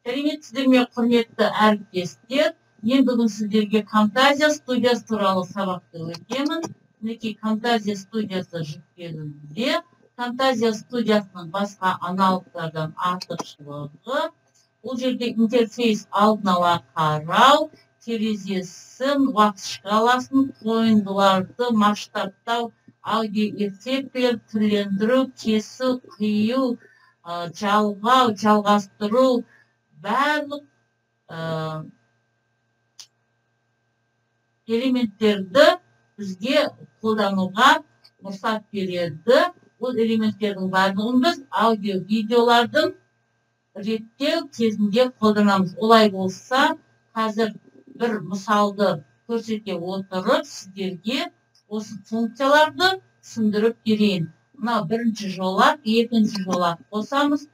Сәлеметсіздер ме, құрметті әріптестер? Мен бүгін сіздерге Фантазия студиясы туралы сабақты өтемін. Мінекей Фантазия студиясы жүктелуде. Фантазия студиясының басқа аналогтардан артықшылығы бұл жерде интерфейс алдын ала қарау, терезесін, уақыт шкаласын, қойындыларды масштабтау, аудиоэффектілер, түрлендіру, кесу, қию, жалғау, жалғастыру, барлық элементтерді бізге қолдануға рұқсат береді. Бұл элементтердің барлығын біз аудио-видеолардың реттеу кезінде қолданамыз. Олай болса, қазір бір мысалды көрсете отырып, сіздерге осы функцияларды түсіндіріп берейін. Мына бірінші жолақ, екінші жолақ қосамыз.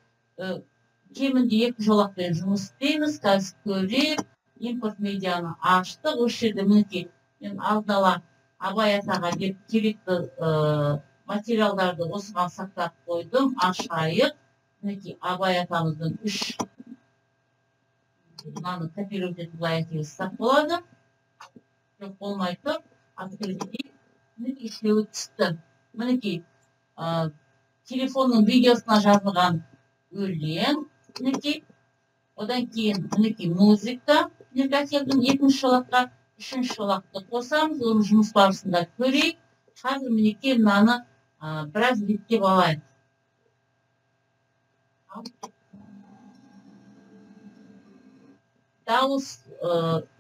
Кемінде 2 жолақпен жұмыс істейміз. Қазір көрейік. Импорт медианы аштық. Осы жерде мінекей мен алдын ала Абай атаға керекті материалдарды осыған сақтап қойдым. Ашайық. Мінекей Абай атамыздың 3 мынаны копировать етіп былай сақ болады. Жоқ болмай тұр. Мінекей үшеуі түсті. Мінекей телефонның видеосына жазылған өлең. Мінекей, одан кейін мінекей музыка. Мінекей әкелдім екінші жолаққа, үшінші жолақты қосамыз. Оны жұмыс барысында көрейік. Қазір мінекей мынаны біраз реттеп алайық. Дауыс,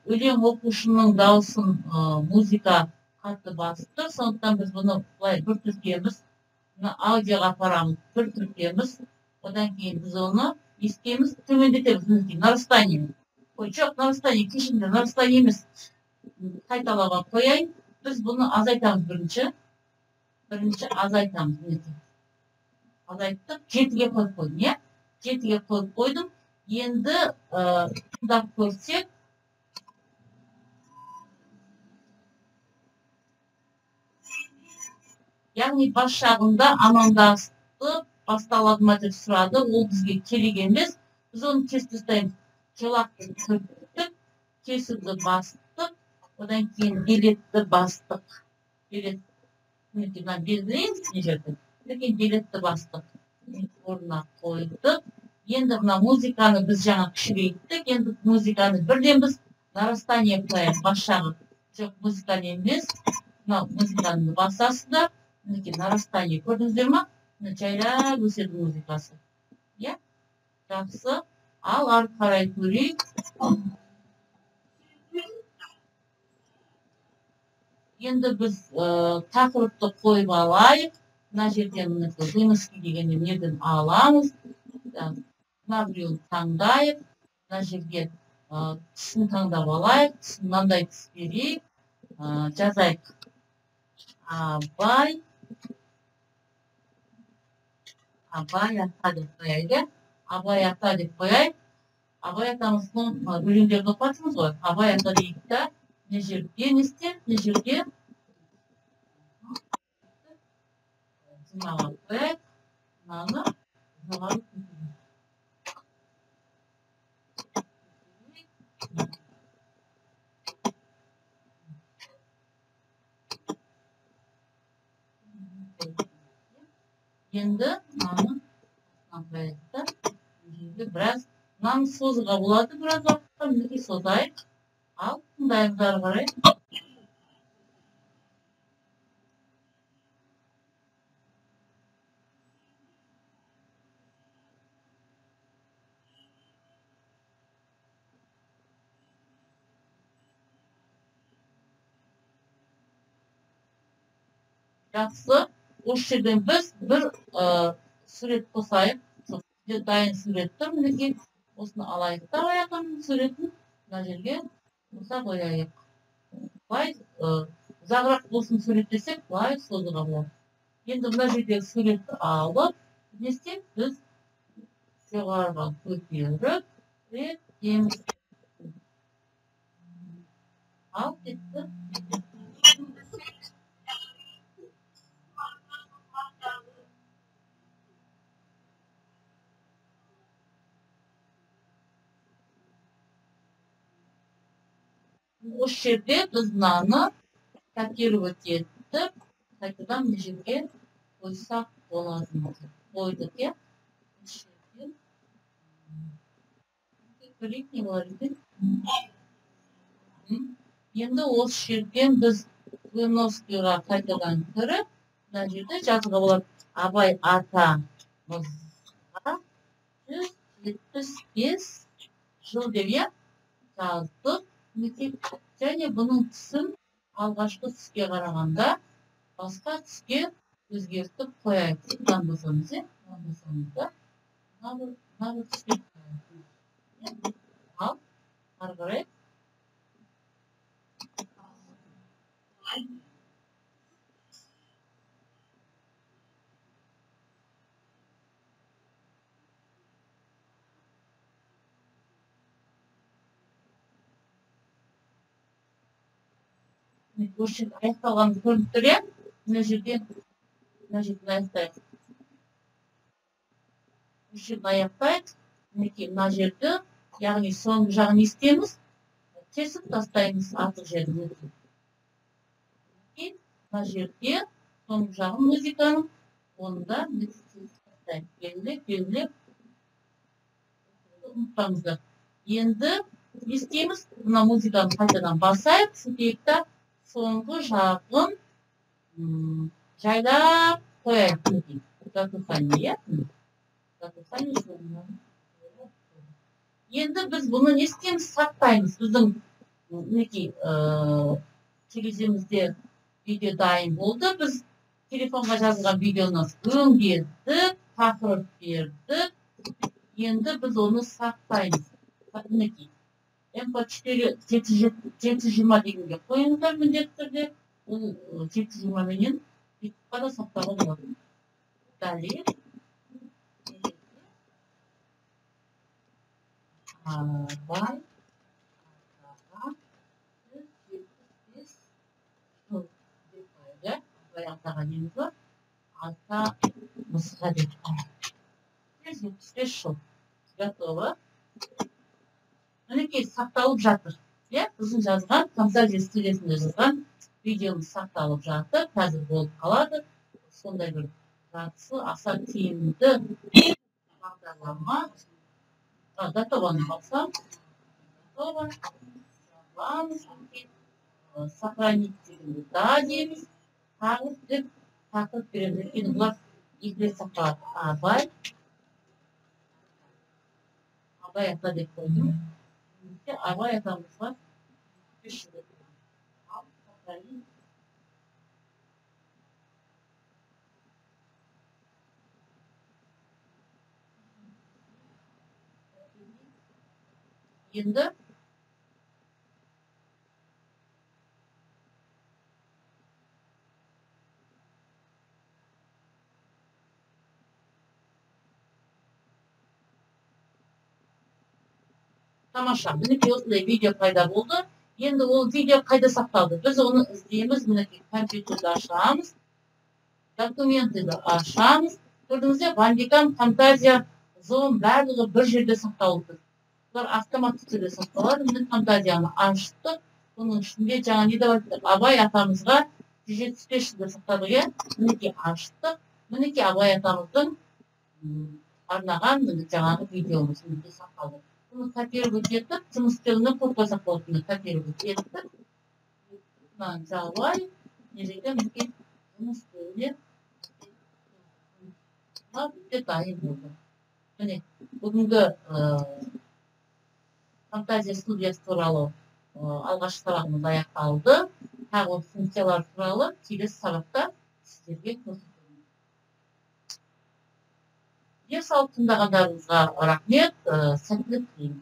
өлең оқушының дауысын музыка қатты басты. Сондықтан біз бұны былай бір түртеміз. Аудиоға апарамыз, бір түртеміз. Одан кейін біз оны естеміз, төмендетеміз. Нарастание. Жоқ, нарастание, кешінде нарастание емес. Қайталауға қояйын. Біз бұны азайтамыз бірінші. Бірінші азайтамыз. Азайттық. 7-ге қойып қойдым, не? 7-ге қойып қойдым. Енді тыңдап көрсек. Яғни бас жағында амандасты, басталады ма деп сұрады. Ол бізге керек емес. Біз оны кесіп тастаймыз. Жолақты түрттік, кесуді бастық, одан кейін билетті бастық. Билет, белгілейміз не жерде. Одан кейін билетті бастық. Орнына қойдық. Енді мына музыканы біз жаңа кішірейттік. Енді музыканы бірден біз нарастание қояйық. Бас жағы. Жоқ, музыканы емес. Мына музыканы басасыздар. Нарастание көрдіңіздер ма? Жайлап өседі музыкасы. Жақсы. Ал ары қарай көрейік. Енді біз тақырыпты қойып алайық. Мына жерден выноске дегенде неден аламыз. Мына біреуін таңдайық. Мына жерге түсін таңдап алайық. Түсін мынандай түс берейік. Жазайық. Абай. Абай ата деп қояйық. Абай ата деп қояйық. Абай атамыздың өлеңдерін оқыватырмыз ғой. Абай ата дейік та. Не жерге не істеп, не жерге жұмаға қояйық. Мынаны жоғары көтерейік. Енді мынаны қояйық. Біраз мынаны созуға болады, біраз уақытқа мінекей созайық. Ал, тыңдаймыз ары қарай. Жақсы. Осы жерден біз бір сурет қосайық. Дайын сурет тұр. Мінекей осыны алайық та аяқының суретін. Мына жерге қоса қояйық. Былай ұзағырақ болсын суреттесек, былай созуға болады. Енді мына жердегі суретті алып, не істейміз? Біз жоғарыға көтеріп, реттейміз. Ал кетті. Осы жерде біз мынаны копировать етіп, қайтадан мына жерге қойсақ болады. Қойдық, иә? Осы жерден көрейік не болар екен. Енді осы жерден біз Климновскийға қайтадан кіріп, мына жерде жазуға болады. Абай атамызға 175 жыл деп жаздық. Және бұның түсін алғашқы түске қарағанда басқа түске өзгертіп қояйық. Мынаны басамыз, мына түске қояйық. Ал, ары қарай. Осы жерде аяқталғанымыз көрініп тұр, иә? Мына жерден аяқтайық. Осы жерден аяқтайық. Мінекей мына жерді, яғни соңғы жағын не істейміз? Кесіп тастаймыз артық жерді. Мына жерде соңғы жағын музыканың, оны да белгілеп ұмытпаңыздар. Енді не істейміз? Мына музыканы қайтадан басайық, сөйтейікті соңғы жағын жайлап қояйық. Затухание. Енді біз бұны не істейміз? Сақтаймыз. Біздің тереземізде видео дайын болды. Біз телефонға жазылған видеоны өңдедік, тақырып бердік. Енді біз оны сақтаймыз. MP4 720 дегенге қойыңыздар міндетті түрде. Ол 720 менен ютубқа да сақтауға болады. Далее. Абай атаға дейміз ба? Атамызға деп. 175 жыл. Готово. Мінекей сақталып жатыр. Біздің жазған, фантазия студиясында жазған видеомыз сақталып жатыр. Қазір болып қалады. Сондай бір жатысы аса тиімді бағдарлама. Готованы басам. Готово. Сохранить дегенде да дейміз. Тағыз деп тақырып береміз. Өйткені бұлар екілер сақталады. Абай ата деп қойдым. Абай атамызға 5 жыл. Енді тамаша. Мінекей осындай видео пайда болды. Енді ол видео қайда сақталды? Біз оны іздейміз. Мінекей компьютерді ашамыз. Документті ашамыз. Көрдіңізде, Вандикан, Фантазия, Зон барлығы бір жерде сақталды. Бұлар автоматты түрде сақталады. Біз Фантазияны аштық. Оның ішінде жаңа не деп айттық? Абай атамызға 175 жылда сақтадық, иә? Мінекей аштық. Мінекей Абай атамыздың арнаған жаңағы видеомыз сақталды. Bunu kopировать етіп, жұмыс істеуіне қорқасақ болатыны kopировать етіп, мынаны жабай, мына жерде мінекей жұмыс істеуіне бізге дайын болды. Міне, бүгінгі фантазия студиясы туралы алғашқы сабағымыз аяқталды. Тағы осы функциялар туралы келесі сабақта сіздерге көрсетемін. Дер салып тыңдағандарыңызға рахмет, сәттілік тілеймін.